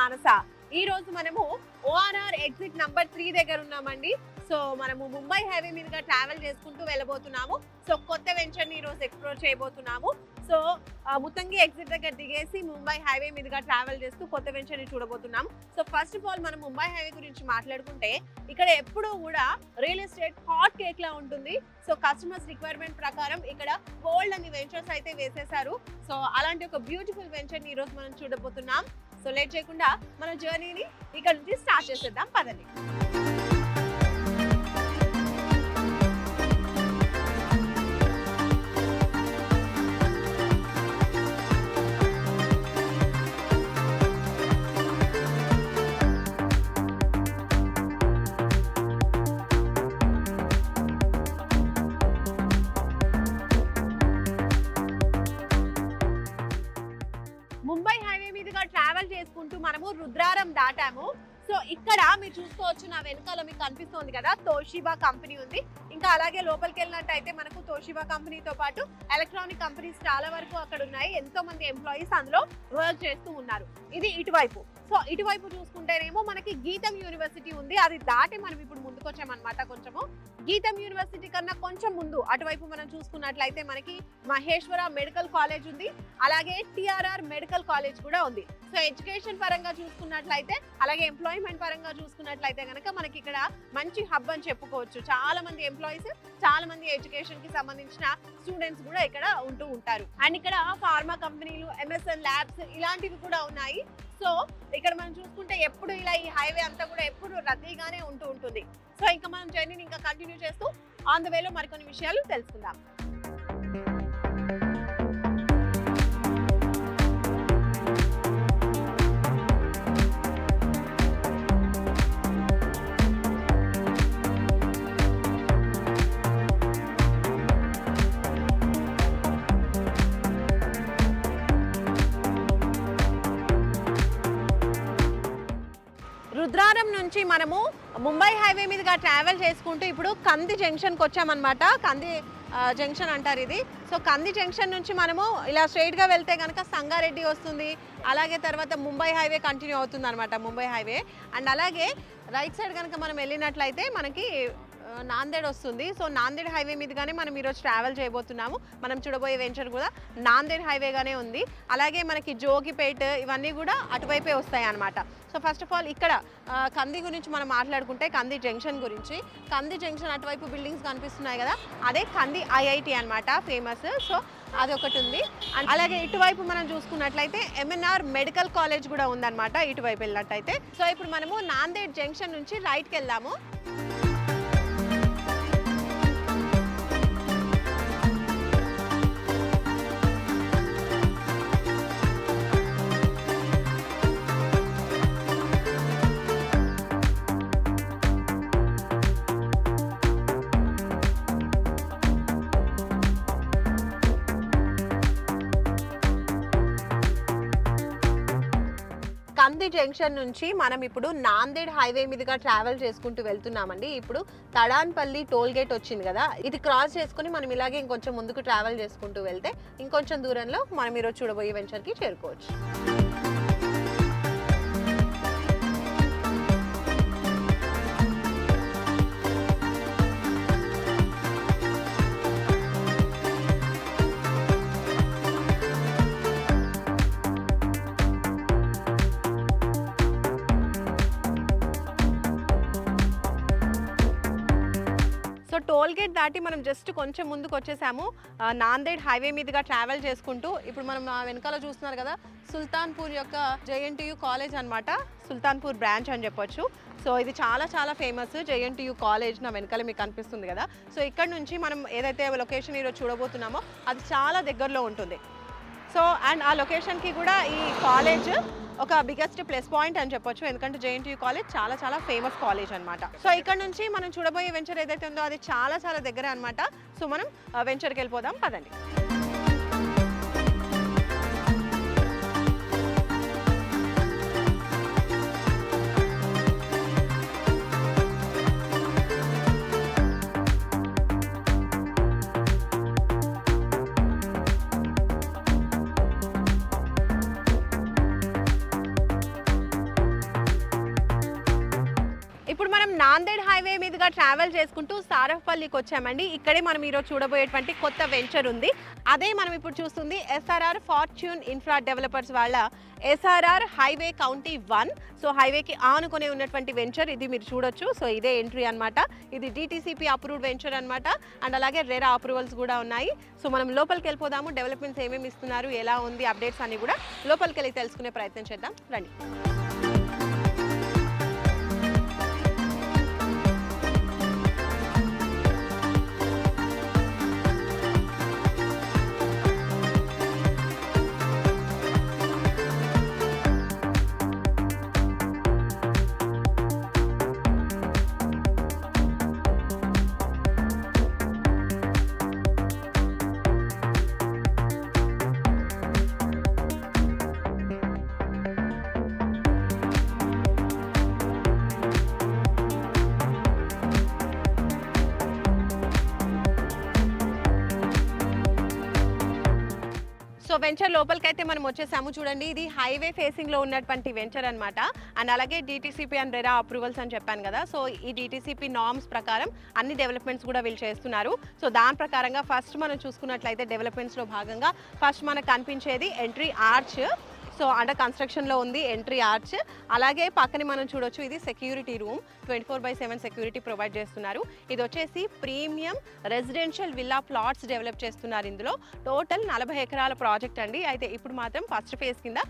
మానస. ఈ రోజు మనము ORR ఎగ్జిట్ నంబర్ 3 దగ్గర ఉన్నామండి. సో మనము ముంబై హైవే మీదుగా ట్రావెల్ చేసుకుంటూ వెళ్ళబోతున్నాము. సో కొత్త వెంచర్ని ఈ రోజు ఎక్స్ప్లోర్ చేయబోతున్నాము. సో ముత్తంగి ఎగ్జిట్ దగ్గర దిగేసి ముంబై హైవే మీదుగా ట్రావెల్ చేస్తూ కొత్త వెంచర్ని చూడబోతున్నాము. సో ఫస్ట్ ఆఫ్ ఆల్ మనం ముంబై హైవే గురించి మాట్లాడుకుంటే ఇక్కడ ఎప్పుడూ కూడా రియల్ ఎస్టేట్ హాట్ కేక్ లా ఉంటుంది. సో కస్టమర్స్ రిక్వైర్మెంట్ ప్రకారం ఇక్కడ గోల్డ్ అని వెంచర్స్ అయితే వేసేసారు. సో అలాంటి ఒక బ్యూటిఫుల్ వెంచర్ని ఈ రోజు మనం చూడబోతున్నాం. సో లేట్ చేయకుండా మన జర్నీని ఇక్కడ నుంచి స్టార్ట్ చేసేద్దాం, పదండి. ముంబై హైవే మీదుగా ట్రావెల్ చేసుకుంటూ మనము రుద్రారం దాటాము. సో ఇక్కడ మీరు చూసుకోవచ్చు, నా వెనకాల మీకు కనిపిస్తుంది కదా, తోషిబా కంపెనీ ఉంది. ఇంకా అలాగే లోపలికి వెళ్ళినట్టయితే మనకు తోషిబా కంపెనీతో పాటు ఎలక్ట్రానిక్ కంపెనీస్ చాలా వరకు అక్కడ ఉన్నాయి. ఎంతో మంది ఎంప్లాయీస్ అందులో వర్క్ చేస్తూ ఉన్నారు. ఇది ఇటువైపు. సో ఇటువైపు చూసుకుంటేనేమో మనకి గీతం యూనివర్సిటీ ఉంది. అది దాటి మనం ఇప్పుడు ముందుకు వచ్చామన్నమాట. కొంచెము గీతం యూనివర్సిటీ కన్నా కొంచెం ముందు అటువైపు మనం చూసుకున్నట్లయితే మనకి మహేశ్వర మెడికల్ కాలేజ్ ఉంది. అలాగే TRR మెడికల్ కాలేజ్ కూడా ఉంది. సో ఎడ్యుకేషన్ పరంగా చూసుకున్నట్లయితే, అలాగే ఎంప్లాయ్మెంట్ పరంగా చూసుకున్నట్లయితే కనుక మనకి ఇక్కడ మంచి హబ్ అని చెప్పుకోవచ్చు. చాలా మంది ఎంప్లాయీస్, చాలా మంది ఎడ్యుకేషన్ కి సంబంధించిన స్టూడెంట్స్ కూడా ఇక్కడ ఉంటూ ఉంటారు. అండ్ ఇక్కడ ఫార్మా కంపెనీలు, MSN ల్యాబ్స్ ఇలాంటివి కూడా ఉన్నాయి. సో ఇక్కడ మనం చూసుకుంటే ఎప్పుడు ఇలా ఈ హైవే అంతా కూడా ఎప్పుడు రద్దీగానే ఉంటూ ఉంటుంది. సో ఇంకా మనం జర్నీని ఇంకా కంటిన్యూ చేస్తూ ఆన్ ద వేలో మరికొన్ని విషయాలు తెలుసుకుందాం. రుద్రారం నుంచి మనము ముంబై హైవే మీదుగా ట్రావెల్ చేసుకుంటూ ఇప్పుడు కంది జంక్షన్కి వచ్చామన్నమాట. కంది జంక్షన్ అంటారు ఇది. సో కంది జంక్షన్ నుంచి మనము ఇలా స్ట్రైట్గా వెళ్తే కనుక సంగారెడ్డి వస్తుంది. అలాగే తర్వాత ముంబై హైవే కంటిన్యూ అవుతుంది అనమాట, ముంబై హైవే. అండ్ అలాగే రైట్ సైడ్ కనుక మనం వెళ్ళినట్లయితే మనకి నాందేడ్ వస్తుంది. సో నాందేడ్ హైవే మీదుగానే మనం ఈరోజు ట్రావెల్ చేయబోతున్నాము. మనం చూడబోయే వెంచర్ కూడా నాందేడ్ హైవేగానే ఉంది. అలాగే మనకి జోగిపేట్ ఇవన్నీ కూడా అటువైపే వస్తాయి అన్నమాట. సో ఫస్ట్ ఆఫ్ ఆల్ ఇక్కడ కంది గురించి మనం మాట్లాడుకుంటే కంది జంక్షన్ గురించి. కంది జంక్షన్ అటువైపు బిల్డింగ్స్ కనిపిస్తున్నాయి కదా, అదే కంది IIT అనమాట, ఫేమస్. సో అది ఒకటి ఉంది. అండ్ అలాగే ఇటువైపు మనం చూసుకున్నట్లయితే MNR మెడికల్ కాలేజ్ కూడా ఉందన్నమాట ఇటువైపు వెళ్ళినట్టయితే. సో ఇప్పుడు మనము నాందేడ్ జంక్షన్ నుంచి రైట్కి వెళ్దాము. కంది జంక్షన్ నుంచి మనం ఇప్పుడు నాందేడ్ హైవే మీదుగా ట్రావెల్ చేసుకుంటూ వెళ్తున్నామండి. ఇప్పుడు తడాన్పల్లి టోల్ గేట్ వచ్చింది కదా, ఇది క్రాస్ చేసుకుని మనం ఇలాగే ఇంకొంచెం ముందుకు ట్రావెల్ చేసుకుంటూ వెళ్తే ఇంకొంచెం దూరంలో మనం ఈరోజు చూడబోయే వెంచర్కి చేరుకోవచ్చు. సో టోల్ గేట్ దాటి మనం జస్ట్ కొంచెం ముందుకు వచ్చేసాము. నాందేడ్ హైవే మీదుగా ట్రావెల్ చేసుకుంటూ ఇప్పుడు మనం వెనకాల చూస్తున్నారు కదా, సుల్తాన్పూర్ యొక్క JNTU కాలేజ్ అనమాట, సుల్తాన్పూర్ బ్రాంచ్ అని చెప్పొచ్చు. సో ఇది చాలా చాలా ఫేమస్ JNTU కాలేజ్, నా వెనకాల మీకు కనిపిస్తుంది కదా. సో ఇక్కడ నుంచి మనం ఏదైతే లొకేషన్ ఈరోజు చూడబోతున్నామో అది చాలా దగ్గరలో ఉంటుంది. సో అండ్ ఆ లొకేషన్కి కూడా ఈ కాలేజ్ ఒక బిగ్గెస్ట్ ప్లస్ పాయింట్ అని చెప్పొచ్చు. ఎందుకంటే JNTU కాలేజ్ చాలా చాలా ఫేమస్ కాలేజ్ అనమాట. సో ఇక్కడ నుంచి మనం చూడబోయే వెంచర్ ఏదైతే ఉందో అది చాలా చాలా దగ్గర అనమాట. సో మనం వెంచర్కి వెళ్ళిపోదాం, పదండి. హైవే మీదుగా ట్రావెల్ చేసుకుంటూ సారఫ్పల్లికి వచ్చామండి. ఇక్కడే మనం ఈరోజు చూడబోయేటువంటి కొత్త వెంచర్ ఉంది. అదే మనం ఇప్పుడు చూస్తుంది SRR ఫార్చ్యూన్ ఇన్ఫ్రా డెవలపర్స్ వాళ్ళ SRR హైవే కౌంటీ 1. సో హైవేకి ఆనుకొని ఉన్నటువంటి వెంచర్ ఇది మీరు చూడొచ్చు. సో ఇదే ఎంట్రీ అనమాట. ఇది DTCP అప్రూవ్డ్ వెంచర్ అనమాట. అండ్ అలాగే రెరా అప్రూవల్స్ కూడా ఉన్నాయి. సో మనం లోపలికి వెళ్ళిపోదాము. డెవలప్మెంట్స్ ఏమేమి ఇస్తున్నారు, ఎలా ఉంది, అప్డేట్స్ అన్ని కూడా లోపలికి వెళ్ళి తెలుసుకునే ప్రయత్నం చేద్దాం రండి. సో వెంచర్ లోపలికైతే మనం వచ్చేసాము. చూడండి, ఇది హైవే ఫేసింగ్ లో ఉన్నటువంటి వెంచర్ అనమాట. అండ్ అలాగే DTCP అండ్ రెరా అప్రూవల్స్ అని చెప్పాను కదా. సో ఈ DTCP నార్మ్స్ ప్రకారం అన్ని డెవలప్మెంట్స్ కూడా వీళ్ళు చేస్తున్నారు. సో దాని ప్రకారంగా ఫస్ట్ మనం చూసుకున్నట్లయితే డెవలప్మెంట్స్ లో భాగంగా ఫస్ట్ మనకు కనిపించేది ఎంట్రీ ఆర్చ్. సో అండర్ కన్స్ట్రక్షన్లో ఉంది ఎంట్రీ ఆర్చ్. అలాగే పక్కనే మనం చూడొచ్చు, ఇది సెక్యూరిటీ రూమ్. 24/7 సెక్యూరిటీ ప్రొవైడ్ చేస్తున్నారు. ఇది వచ్చేసి premium residential villa plots develop చేస్తున్నారు. ఇందులో టోటల్ 40 ఎకరాల ప్రాజెక్ట్ అండి. అయితే ఇప్పుడు మాత్రం ఫస్ట్ ఫేజ్ కింద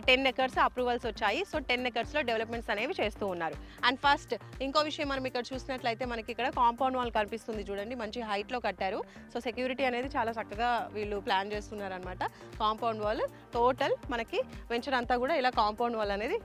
10 ఎకర్స్ అప్రూవల్స్ వచ్చాయి. సో 10 ఎకర్స్లో డెవలప్మెంట్స్ అనేవి చేస్తూ ఉన్నారు. అండ్ ఫస్ట్ ఇంకో విషయం మనం ఇక్కడ చూసినట్లయితే మనకి ఇక్కడ కాంపౌండ్ వాల్ కనిపిస్తుంది. చూడండి, మంచి హైట్లో కట్టారు. సో సెక్యూరిటీ అనేది చాలా చక్కగా వీళ్ళు ప్లాన్ చేస్తున్నారు అనమాట. కాంపౌండ్ వాల్ టోటల్ మనకి వెంచర్ అంతా కూడా ఇలా కాంపౌండ్ వాల్ అనేది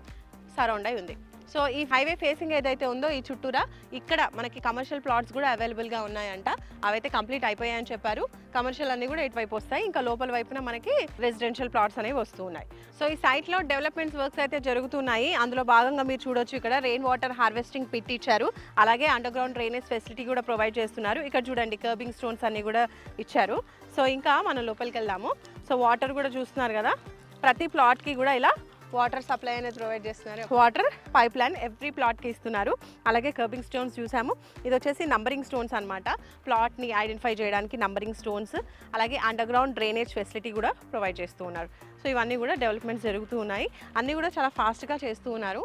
సరౌండ్ అయి ఉంది. సో ఈ హైవే ఫేసింగ్ ఏదైతే ఉందో ఈ చుట్టూరా ఇక్కడ మనకి కమర్షియల్ ప్లాట్స్ కూడా అవైలబుల్గా ఉన్నాయంట. అవైతే కంప్లీట్ అయిపోయాయని చెప్పారు. కమర్షియల్ అన్నీ కూడా ఇటువైపు వస్తాయి. ఇంకా లోపల వైపున మనకి రెసిడెన్షియల్ ప్లాట్స్ అనేవి వస్తూ ఉన్నాయి. సో ఈ సైట్లో డెవలప్మెంట్స్ వర్క్స్ అయితే జరుగుతున్నాయి. అందులో భాగంగా మీరు చూడొచ్చు, ఇక్కడ రెయిన్ వాటర్ హార్వెస్టింగ్ పిట్ ఇచ్చారు. అలాగే అండర్ గ్రౌండ్ డ్రైనేజ్ ఫెసిలిటీ కూడా ప్రొవైడ్ చేస్తున్నారు. ఇక్కడ చూడండి, కర్బింగ్ స్టోన్స్ అన్ని కూడా ఇచ్చారు. సో ఇంకా మనం లోపలికి వెళ్దాము. సో వాటర్ కూడా చూస్తున్నారు కదా, ప్రతి ప్లాట్కి కూడా ఇలా వాటర్ సప్లై అనేది ప్రొవైడ్ చేస్తున్నారు. వాటర్ పైప్ లైన్ ఎవ్రీ ప్లాట్కి ఇస్తున్నారు. అలాగే కర్బింగ్ స్టోన్స్ చూసాము. ఇది వచ్చేసి నంబరింగ్ స్టోన్స్ అనమాట. ప్లాట్ని ఐడెంటిఫై చేయడానికి నంబరింగ్ స్టోన్స్. అలాగే అండర్ గ్రౌండ్ డ్రైనేజ్ ఫెసిలిటీ కూడా ప్రొవైడ్ చేస్తూ ఉన్నారు. సో ఇవన్నీ కూడా డెవలప్మెంట్స్ జరుగుతూ ఉన్నాయి. అన్నీ కూడా చాలా ఫాస్ట్గా చేస్తూ ఉన్నారు.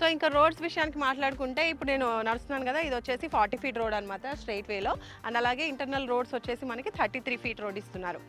సో ఇంకా రోడ్స్ విషయానికి మాట్లాడుకుంటే ఇప్పుడు నేను నడుస్తున్నాను కదా, ఇది వచ్చేసి 40 ఫీట్ రోడ్ అనమాట స్ట్రైట్ వేలో. అండ్ అలాగే ఇంటర్నల్ రోడ్స్ వచ్చేసి మనకి 33 ఫీట్ రోడ్ ఇస్తున్నారు.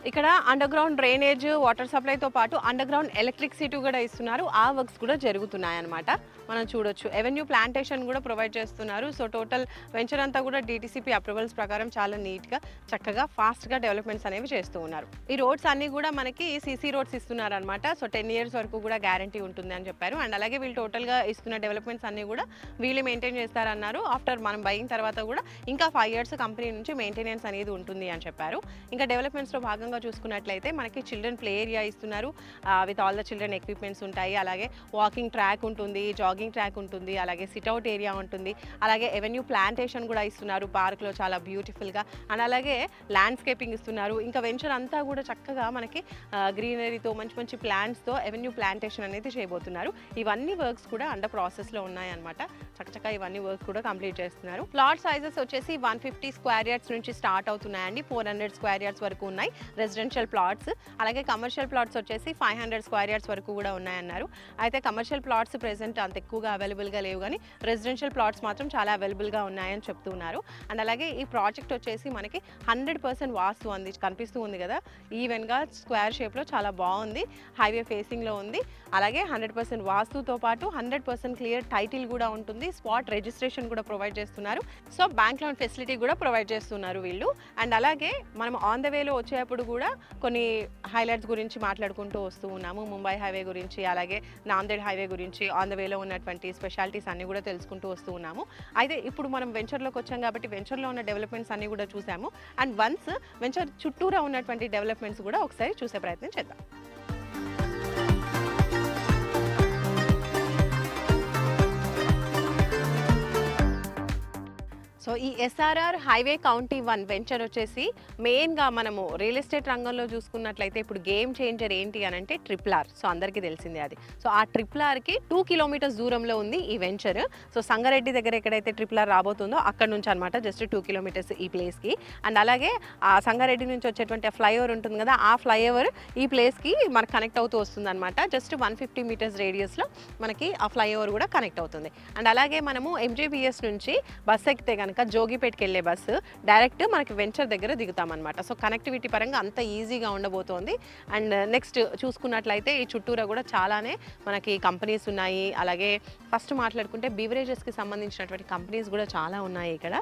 ఇక్కడ అండర్ గ్రౌండ్ డ్రైనేజ్ వాటర్ సప్లైతో పాటు అండర్ గ్రౌండ్ ఎలక్ట్రిసిటీ కూడా ఇస్తున్నారు. ఆ వర్క్స్ కూడా జరుగుతున్నాయి అనమాట. మనం చూడొచ్చు, ఎవెన్యూ ప్లాంటేషన్ కూడా ప్రొవైడ్ చేస్తున్నారు. సో టోటల్ వెంచర్ అంతా కూడా DTCP అప్రూవల్స్ ప్రకారం చాలా నీట్గా చక్కగా ఫాస్ట్గా డెవలప్మెంట్స్ అనేవి చేస్తూ ఉన్నారు. ఈ రోడ్స్ అన్నీ కూడా మనకి CC రోడ్స్ ఇస్తున్నారు అనమాట. సో 10 years వరకు కూడా గ్యారంటీ ఉంటుంది అని చెప్పారు. అండ్ అలాగే వీళ్ళు టోటల్గా ఇస్తున్న డెవలప్మెంట్స్ అన్నీ కూడా వీళ్ళు మెయింటైన్ చేస్తారన్నారు. ఆఫ్టర్ మనం బయింగ్ తర్వాత కూడా ఇంకా 5 years కంపెనీ నుంచి మెయింటెనెన్స్ అనేది ఉంటుంది అని చెప్పారు. ఇంకా డెవలప్మెంట్స్లో భాగంగా చూసుకున్నట్లయితే మనకి చిల్డ్రన్ ప్లే ఏరియా ఇస్తున్నారు. With all the children equipments ఉంటాయి. అలాగే వాకింగ్ ట్రాక్ ఉంటుంది, జాగింగ్ ట్రాక్ ఉంటుంది, అలాగే సిట్అవుట్ ఏరియా ఉంటుంది. అలాగే ఎవెన్యూ ప్లాంటేషన్ కూడా ఇస్తున్నారు పార్క్లో చాలా బ్యూటిఫుల్గా. అండ్ అలాగే ల్యాండ్స్కేపింగ్ ఇస్తున్నారు. ఇంకా వెంచర్ అంతా కూడా చక్కగా మనకి గ్రీనరీతో మంచి మంచి ప్లాంట్స్తో ఎవెన్యూ ప్లాంటేషన్ అనేది చేయబోతున్నారు. ఇవన్నీ వర్క్స్ కూడా అండర్ ప్రాసెస్లో ఉన్నాయన్నమాట. చక్కచక్క ఇవన్నీ వర్క్స్ కూడా కంప్లీట్ చేస్తున్నారు. ప్లాట్ సైజెస్ వచ్చేసి 150 స్క్వేర్ యార్డ్స్ నుంచి స్టార్ట్ అవుతున్నాయండి. 400 స్క్వేర్ యార్డ్స్ వరకు ఉన్నాయి రెసిడెన్షియల్ ప్లాట్స్. అలాగే కమర్షియల్ ప్లాట్స్ వచ్చేసి 500 స్క్వేర్ యార్డ్స్ వరకు కూడా ఉన్నాయన్నారు. అయితే కమర్షియల్ ప్లాట్స్ ప్రెసెంట్ అంత ఎక్కువగా అవైలబుల్గా లేవు, కానీ రెసిడెన్షియల్ ప్లాట్స్ మాత్రం చాలా అవైలబుల్గా ఉన్నాయని చెప్తున్నారు. అండ్ అలాగే ఈ ప్రాజెక్ట్ వచ్చేసి మనకి 100% వాస్తు అంది కనిపిస్తూ ఉంది కదా, ఈవెన్గా స్క్వేర్ షేప్లో చాలా బాగుంది. హైవే ఫేసింగ్లో ఉంది. అలాగే 100% వాస్తుతో పాటు 100% క్లియర్ టైటిల్ కూడా ఉంటుంది. స్పాట్ రిజిస్ట్రేషన్ కూడా ప్రొవైడ్ చేస్తున్నారు. సో బ్యాంక్ లోన్ ఫెసిలిటీ కూడా ప్రొవైడ్ చేస్తున్నారు వీళ్ళు. అండ్ అలాగే మనం ఆన్ ద వేలో వచ్చేటప్పుడు కూడా కొన్ని హైలైట్స్ గురించి మాట్లాడుకుంటూ వస్తూ ఉన్నాము. ముంబై హైవే గురించి, అలాగే నాందేడ్ హైవే గురించి, ఆన్ ద వేలో ఉన్నటువంటి స్పెషాలిటీస్ అన్ని కూడా తెలుసుకుంటూ వస్తూ ఉన్నాము. అయితే ఇప్పుడు మనం వెంచర్లోకి వచ్చాం కాబట్టి వెంచర్లో ఉన్న డెవలప్మెంట్స్ అన్ని కూడా చూసాము. అండ్ వన్స్ వెంచర్ చుట్టూరా ఉన్నటువంటి డెవలప్మెంట్స్ కూడా ఒకసారి చూసే ప్రయత్నం చేద్దాం. సో ఈ SRR హైవే కౌంటీ 1 వెంచర్ వచ్చేసి మెయిన్గా మనము రియల్ ఎస్టేట్ రంగంలో చూసుకున్నట్లయితే ఇప్పుడు గేమ్ చేంజర్ ఏంటి అని అంటే RRR. సో అందరికీ తెలిసిందే అది. సో ఆ RRRకి 2 కిలోమీటర్స్ దూరంలో ఉంది ఈ వెంచర్. సో సంగారెడ్డి దగ్గర ఎక్కడైతే RRR రాబోతుందో అక్కడ నుంచి అనమాట, జస్ట్ 2 కిలోమీటర్స్ ఈ ప్లేస్కి. అండ్ అలాగే ఆ సంగారెడ్డి నుంచి వచ్చేటువంటి ఫ్లైఓవర్ ఉంటుంది కదా, ఆ ఫ్లైఓవర్ ఈ ప్లేస్కి మనకు కనెక్ట్ అవుతూ వస్తుంది అనమాట. జస్ట్ 150 మీటర్స్ రేడియస్లో మనకి ఆ ఫ్లైఓవర్ కూడా కనెక్ట్ అవుతుంది. అండ్ అలాగే మనము MJBS నుంచి బస్ ఎక్కితే కనుక జోగిపేట్కి వెళ్ళే బస్సు డైరెక్ట్ మనకి వెంచర్ దగ్గర దిగుతామన్నమాట. సో కనెక్టివిటీ పరంగా అంత ఈజీగా ఉండబోతోంది. అండ్ నెక్స్ట్ చూసుకున్నట్లయితే ఈ చుట్టూరా కూడా చాలానే మనకి కంపెనీస్ ఉన్నాయి. అలాగే ఫస్ట్ మాట్లాడుకుంటే బీవరేజెస్కి సంబంధించినటువంటి కంపెనీస్ కూడా చాలా ఉన్నాయి ఇక్కడ.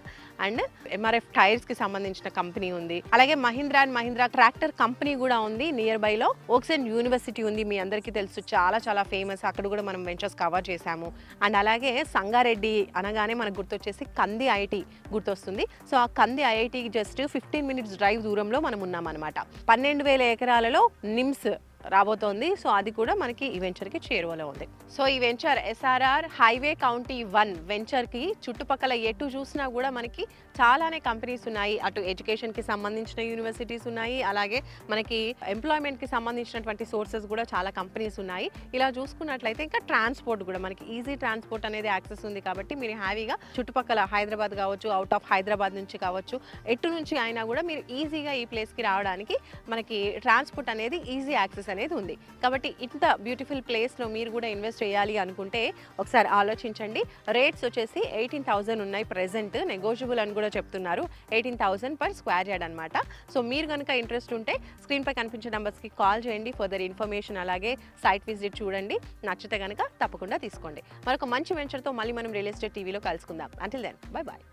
అండ్ MRF టైర్స్కి సంబంధించిన కంపెనీ ఉంది. అలాగే Mahindra and Mahindra tractor company కూడా ఉంది. నియర్ బైలో ఓక్సెన్ యూనివర్సిటీ ఉంది, మీ అందరికీ తెలుసు, చాలా చాలా ఫేమస్. అక్కడ కూడా మనం వెంచర్స్ కవర్ చేశాము. అండ్ అలాగే సంగారెడ్డి అనగానే మనకు గుర్తొచ్చేసి కంది ఐఐటి గుర్తొస్తుంది. సో ఆ కంది ఐఐటికి జస్ట్ 15 మినిట్స్ డ్రైవ్ దూరంలో మనం ఉన్నామన్నమాట. 12,000 ఎకరాలలో నిమ్స్ రాబోతోంది. సో అది కూడా మనకి ఈ వెంచర్కి చేరువలో ఉంది. సో ఈ వెంచర్ SRR హైవే కౌంటీ 1 వెంచర్కి చుట్టుపక్కల ఎటు చూసినా కూడా మనకి చాలానే కంపెనీస్ ఉన్నాయి. అటు ఎడ్యుకేషన్కి సంబంధించిన యూనివర్సిటీస్ ఉన్నాయి, అలాగే మనకి ఎంప్లాయ్మెంట్కి సంబంధించినటువంటి సోర్సెస్ కూడా చాలా కంపెనీస్ ఉన్నాయి. ఇలా చూసుకున్నట్లయితే ఇంకా ట్రాన్స్పోర్ట్ కూడా మనకి ఈజీ ట్రాన్స్పోర్ట్ అనేది యాక్సెస్ ఉంది. కాబట్టి మీరు హ్యాపీగా చుట్టుపక్కల హైదరాబాద్ కావచ్చు, అవుట్ ఆఫ్ హైదరాబాద్ నుంచి కావచ్చు, ఎటు నుంచి అయినా కూడా మీరు ఈజీగా ఈ ప్లేస్కి రావడానికి మనకి ట్రాన్స్పోర్ట్ అనేది ఈజీ యాక్సెస్ అనేది ఉంది. కాబట్టి ఇంత బ్యూటిఫుల్ ప్లేస్లో మీరు కూడా ఇన్వెస్ట్ చేయాలి అనుకుంటే ఒకసారి ఆలోచించండి. రేట్స్ వచ్చేసి 18,000 ఉన్నాయి ప్రెజెంట్, నెగోషియబుల్ అని కూడా చెప్తున్నారు. 18,000 per స్క్వేర్ యార్డ్ అనమాట. సో మీరు కనుక ఇంట్రెస్ట్ ఉంటే స్క్రీన్పై కనిపించే నెంబర్స్కి కాల్ చేయండి. ఫర్దర్ ఇన్ఫర్మేషన్ అలాగే సైట్ విజిట్ చూడండి. నచ్చితే కనుక తప్పకుండా తీసుకోండి. మరొక మంచి వెంచర్తో మళ్ళీ మనం రియల్ ఎస్టేట్ టీవీలో కలుసుకుందాం. Until then bye bye.